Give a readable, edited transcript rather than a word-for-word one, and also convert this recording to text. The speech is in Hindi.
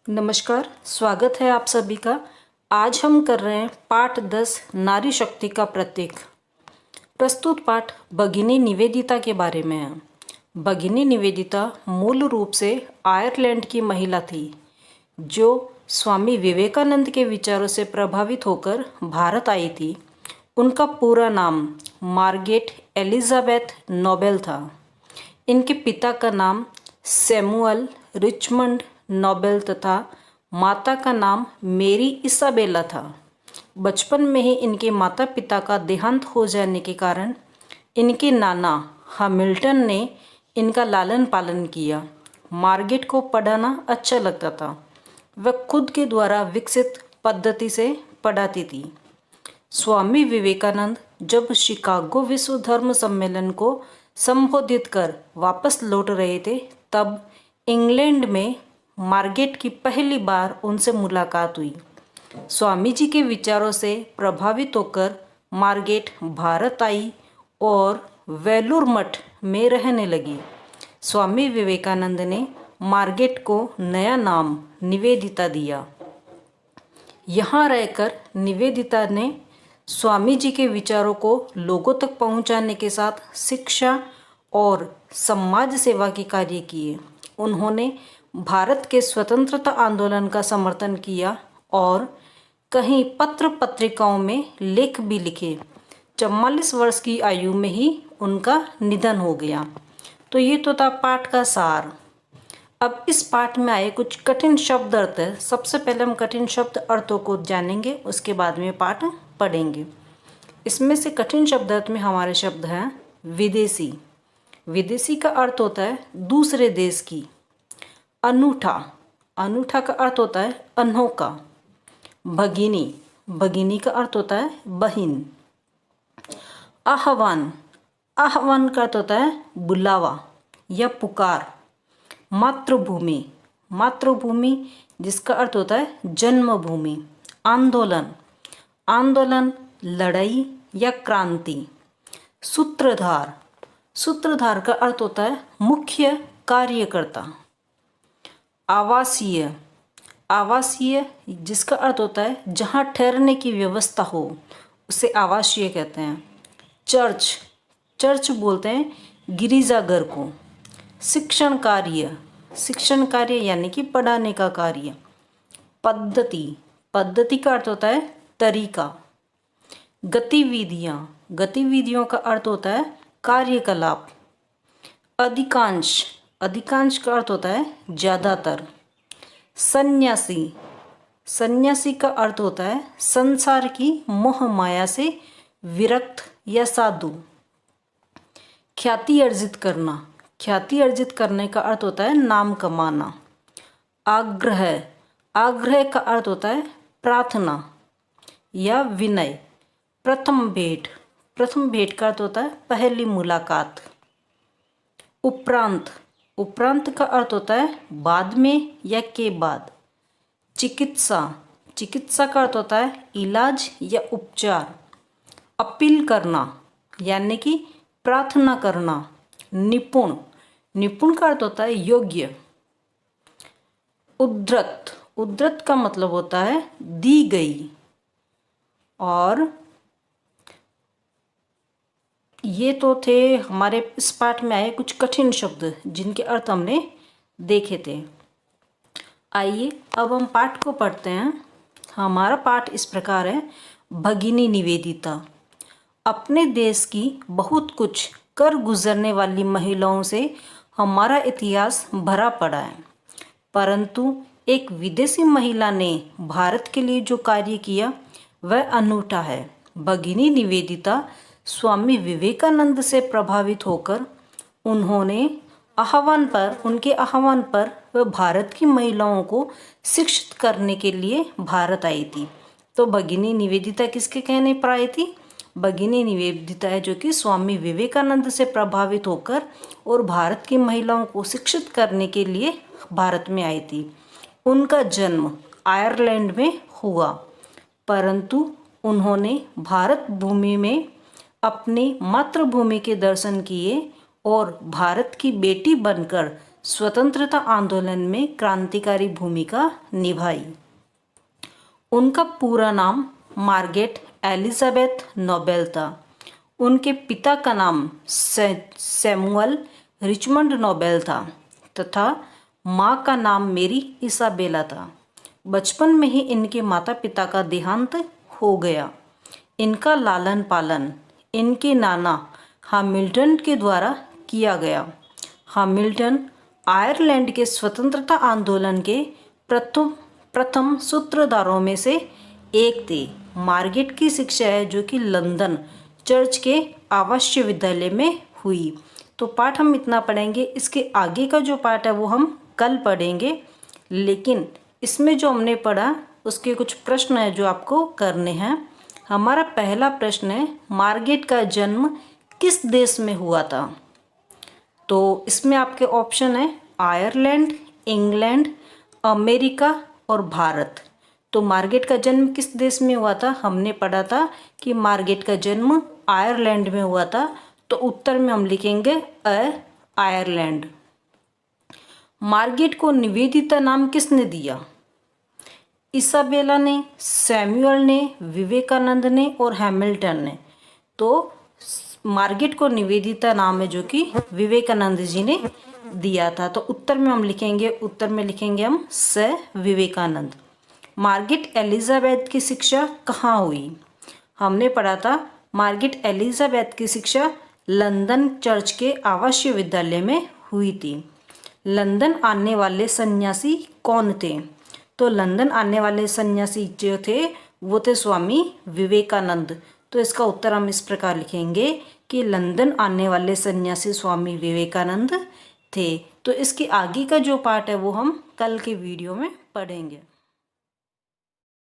नमस्कार, स्वागत है आप सभी का। आज हम कर रहे हैं पाठ 10 नारी शक्ति का प्रतीक। प्रस्तुत पाठ भगिनी निवेदिता के बारे में है। भगिनी निवेदिता मूल रूप से आयरलैंड की महिला थी जो स्वामी विवेकानंद के विचारों से प्रभावित होकर भारत आई थी। उनका पूरा नाम मार्गरेट एलिजाबेथ नोबेल था। इनके पिता का नाम सैमुअल रिचमंड नोबेल तथा माता का नाम मेरी इसाबेला था। बचपन में ही इनके माता पिता का देहांत हो जाने के कारण इनके नाना हैमिल्टन ने इनका लालन पालन किया। मार्गरेट को पढ़ाना अच्छा लगता था। वह खुद के द्वारा विकसित पद्धति से पढ़ाती थी। स्वामी विवेकानंद जब शिकागो विश्व धर्म सम्मेलन को संबोधित कर वापस लौट रहे थे, तब इंग्लैंड में मार्गरेट की पहली बार उनसे मुलाकात हुई। स्वामी जी के विचारों से प्रभावित होकर मार्गरेट भारत आई और वेलूर मठ में रहने लगी। स्वामी विवेकानंद ने मार्गरेट को नया नाम निवेदिता दिया। यहाँ रहकर निवेदिता ने स्वामी जी के विचारों को लोगों तक पहुँचाने के साथ शिक्षा और समाज सेवा के कार्य किए। उन्होंने भारत के स्वतंत्रता आंदोलन का समर्थन किया और कहीं पत्र पत्रिकाओं में लेख भी लिखे। 44 वर्ष की आयु में ही उनका निधन हो गया। तो ये तो था पाठ का सार। अब इस पाठ में आए कुछ कठिन शब्द अर्थ है। सबसे पहले हम कठिन शब्द अर्थों को जानेंगे, उसके बाद में पाठ पढ़ेंगे। इसमें से कठिन शब्द अर्थ में हमारे शब्द हैं विदेशी। विदेशी का अर्थ होता है दूसरे देश की। अनूठा, अनूठा का अर्थ होता है अनोखा। भगिनी, भगिनी का अर्थ होता है बहिन। आह्वान, आह्वान का अर्थ होता है बुलावा या पुकार। मातृभूमि, मातृभूमि जिसका अर्थ होता है जन्मभूमि। आंदोलन, आंदोलन लड़ाई या क्रांति। सूत्रधार, सूत्रधार का अर्थ होता है मुख्य कार्यकर्ता। आवासीय, आवासीय जिसका अर्थ होता है जहाँ ठहरने की व्यवस्था हो उसे आवासीय कहते हैं। चर्च, चर्च बोलते हैं गिरिजाघर को। शिक्षण कार्य, शिक्षण कार्य यानी कि पढ़ाने का कार्य। पद्धति, पद्धति का अर्थ होता है तरीका। गतिविधियाँ, गतिविधियों का अर्थ होता है कार्यकलाप। अधिकांश, अधिकांश का अर्थ होता है ज़्यादातर। सन्यासी, सन्यासी का अर्थ होता है संसार की मोह माया से विरक्त या साधु। ख्याति अर्जित करना, ख्याति अर्जित करने का अर्थ होता है नाम कमाना। आग्रह, आग्रह का अर्थ होता है प्रार्थना या विनय। प्रथम भेंट, प्रथम भेंट का अर्थ होता है पहली मुलाकात। उपरांत, उपरांत का अर्थ होता है बाद में या के बाद। चिकित्सा, चिकित्सा का अर्थ होता है इलाज या उपचार। अपील करना यानी कि प्रार्थना करना। निपुण, निपुण का अर्थ होता है योग्य। उद्धृत, उद्धृत का मतलब होता है दी गई। और ये तो थे हमारे इस पाठ में आए कुछ कठिन शब्द जिनके अर्थ हमने देखे थे। आइए अब हम पाठ को पढ़ते हैं। हमारा पाठ इस प्रकार है। भगिनी निवेदिता। अपने देश की बहुत कुछ कर गुजरने वाली महिलाओं से हमारा इतिहास भरा पड़ा है, परंतु एक विदेशी महिला ने भारत के लिए जो कार्य किया वह अनूठा है। भगिनी निवेदिता स्वामी विवेकानंद से प्रभावित होकर उन्होंने उनके आह्वान पर वह भारत की महिलाओं को शिक्षित करने के लिए भारत आई थी। तो भगिनी निवेदिता किसके कहने पर आई थी? भगिनी निवेदिता है जो कि स्वामी विवेकानंद से प्रभावित होकर और भारत की महिलाओं को शिक्षित करने के लिए भारत में आई थी। उनका जन्म आयरलैंड में हुआ, परंतु उन्होंने भारत भूमि में अपनी मातृभूमि के दर्शन किए और भारत की बेटी बनकर स्वतंत्रता आंदोलन में क्रांतिकारी भूमिका निभाई। उनका पूरा नाम मार्गरेट एलिजाबेथ नोबेल था। उनके पिता का नाम सैमुअल रिचमंड नोबेल था तथा माँ का नाम मेरी इसाबेला था। बचपन में ही इनके माता पिता का देहांत हो गया। इनका लालन पालन इनके नाना हैमिल्टन के द्वारा किया गया। हैमिल्टन आयरलैंड के स्वतंत्रता आंदोलन के प्रथम सूत्रधारों में से एक थे। मार्गरेट की शिक्षा है जो कि लंदन चर्च के आवासीय विद्यालय में हुई। तो पाठ हम इतना पढ़ेंगे। इसके आगे का जो पाठ है वो हम कल पढ़ेंगे, लेकिन इसमें जो हमने पढ़ा उसके कुछ प्रश्न है जो आपको करने हैं। हमारा पहला प्रश्न है, मार्गरेट का जन्म किस देश में हुआ था? तो इसमें आपके ऑप्शन है आयरलैंड, इंग्लैंड, अमेरिका और भारत। तो मार्गरेट का जन्म किस देश में हुआ था? हमने पढ़ा था कि मार्गरेट का जन्म आयरलैंड में हुआ था। तो उत्तर में हम लिखेंगे आयरलैंड। मार्गरेट को निवेदिता नाम किसने दिया? इसाबेला ने, सैमुअल ने, विवेकानंद ने और हैमिल्टन ने। तो मार्गरेट को निवेदिता नाम है जो कि विवेकानंद जी ने दिया था। तो उत्तर में हम लिखेंगे, उत्तर में लिखेंगे हम विवेकानंद। मार्गरेट एलिजाबेथ की शिक्षा कहाँ हुई? हमने पढ़ा था मार्गरेट एलिजाबेथ की शिक्षा लंदन चर्च के आवासीय विद्यालय में हुई थी। लंदन आने वाले सन्यासी कौन थे? तो लंदन आने वाले सन्यासी जो थे वो थे स्वामी विवेकानंद। तो इसका उत्तर हम इस प्रकार लिखेंगे कि लंदन आने वाले सन्यासी स्वामी विवेकानंद थे। तो इसके आगे का जो पार्ट है वो हम कल के वीडियो में पढ़ेंगे।